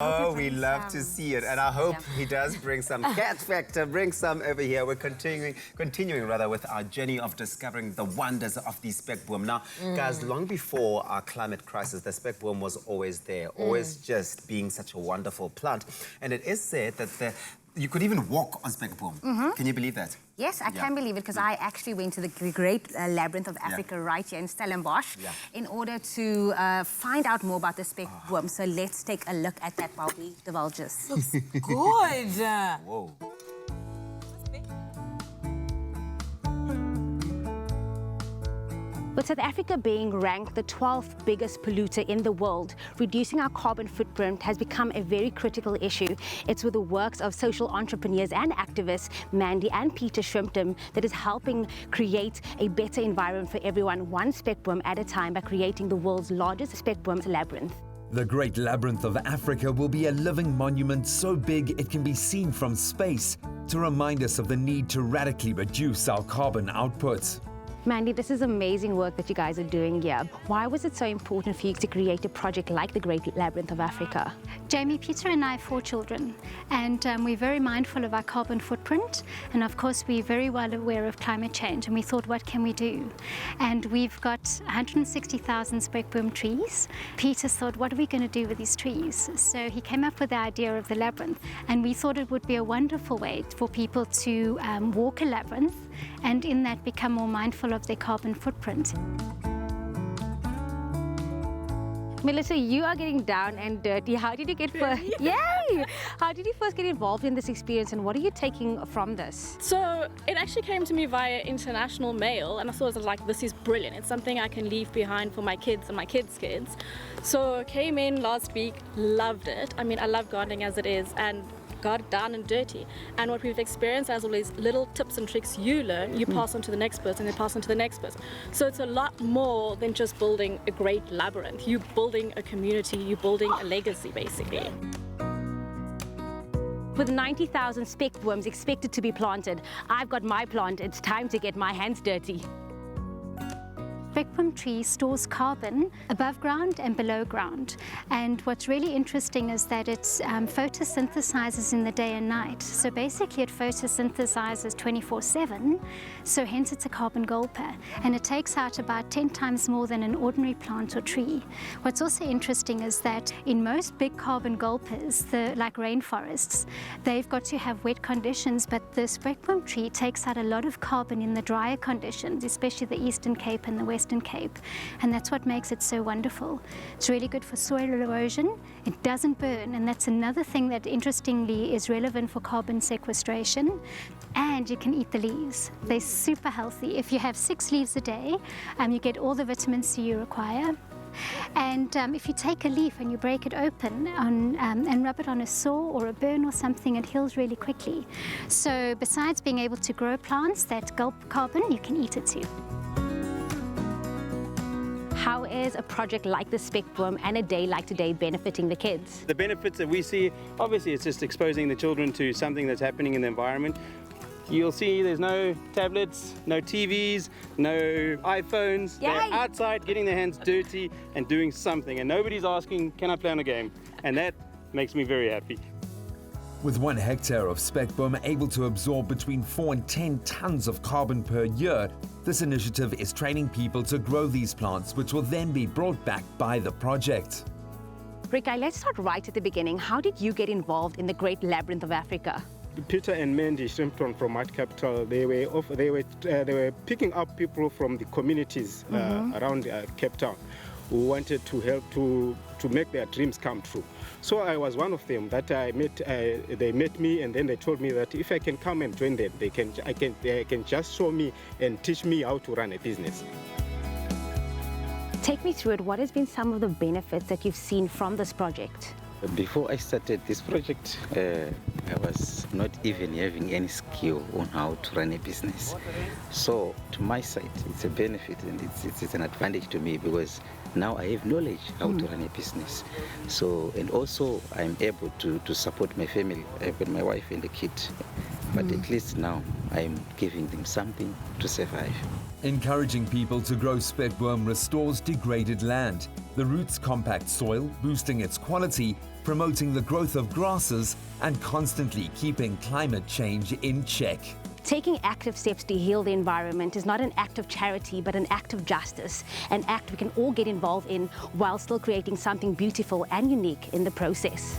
Oh, we love to see it, and I hope he does bring some cat factor, bring some over here. We're continuing rather with our journey of discovering the wonders of the speckboom. Now, guys, long before our climate crisis, the speckboom was always there, always just being such a wonderful plant. And it is said that you could even walk on speckboom. Can you believe that? Yes, I can believe it, because I actually went to the great Labyrinth of Africa right here in Stellenbosch in order to find out more about the speckboom. So let's take a look at that while we divulge this. Looks good. Whoa. With South Africa being ranked the 12th biggest polluter in the world, reducing our carbon footprint has become a very critical issue. It's with the works of social entrepreneurs and activists, Mandy and Peter Shrimpton, that is helping create a better environment for everyone, one speckboom at a time, by creating the world's largest speckboom labyrinth. The Great Labyrinth of Africa will be a living monument so big it can be seen from space, to remind us of the need to radically reduce our carbon output. Mandy, this is amazing work that you guys are doing here. Why was it so important for you to create a project like the Great Labyrinth of Africa? Jamie, Peter and I have 4 children, and we're very mindful of our carbon footprint, and of course we're very well aware of climate change, and we thought, what can we do? And we've got 160,000 speckboom trees. Peter thought, what are we going to do with these trees? So he came up with the idea of the labyrinth, and we thought it would be a wonderful way for people to walk a labyrinth, and in that become more mindful of their carbon footprint. Melissa, you are getting down and dirty. How did you get first? Yay! How did you first get involved in this experience, and what are you taking from this? So it actually came to me via international mail, and I thought, like, this is brilliant. It's something I can leave behind for my kids and my kids' kids. So came in last week, loved it. I mean, I love gardening as it is, and got it down and dirty. And what we've experienced as always, little tips and tricks you learn, you pass on to the next person, then pass on to the next person. So it's a lot more than just building a great labyrinth. You're building a community, you're building a legacy, basically. With 90,000 speckbooms expected to be planted, I've got my plant. It's time to get my hands dirty. Speckboom tree stores carbon above ground and below ground, and what's really interesting is that it photosynthesizes in the day and night. So basically it photosynthesizes 24/7, so hence it's a carbon gulper, and it takes out about 10 times more than an ordinary plant or tree. What's also interesting is that in most big carbon gulpers, like rainforests, they've got to have wet conditions, but the speckboom tree takes out a lot of carbon in the drier conditions, especially the Eastern Cape and the Western Cape, and that's what makes it so wonderful. It's really good for soil erosion, it doesn't burn, and that's another thing that interestingly is relevant for carbon sequestration, and you can eat the leaves. They're super healthy. If you have 6 leaves a day, you get all the vitamin C you require. And if you take a leaf and you break it open and rub it on a sore or a burn or something, it heals really quickly. So besides being able to grow plants that gulp carbon, you can eat it too. How is a project like the speckboom and a day like today benefiting the kids? The benefits that we see, obviously it's just exposing the children to something that's happening in the environment. You'll see there's no tablets, no TVs, no iPhones. Yay! They're outside getting their hands dirty and doing something, and nobody's asking, can I play on a game? And that makes me very happy. With 1 hectare of speckboom able to absorb between 4 and 10 tons of carbon per year, this initiative is training people to grow these plants, which will then be brought back by the project. Rick, let's start right at the beginning. How did you get involved in the Great Labyrinth of Africa? Peter and Mandy Shrimpton from Art Capital, they were picking up people from the communities around Cape Town who wanted to help to make their dreams come true. So I was one of them that I met. They met me, and then they told me that if I can come and join them, they can just show me and teach me how to run a business. Take me through it. What has been some of the benefits that you've seen from this project? Before I started this project, I was not even having any skill on how to run a business. So to my side, it's a benefit, and it's an advantage to me, because now I have knowledge how to run a business. So, and also I'm able to support my family. I've got my wife and a kid. But at least now I'm giving them something to survive. Encouraging people to grow speckboom restores degraded land. The roots compact soil, boosting its quality, promoting the growth of grasses and constantly keeping climate change in check. Taking active steps to heal the environment is not an act of charity, but an act of justice, an act we can all get involved in while still creating something beautiful and unique in the process.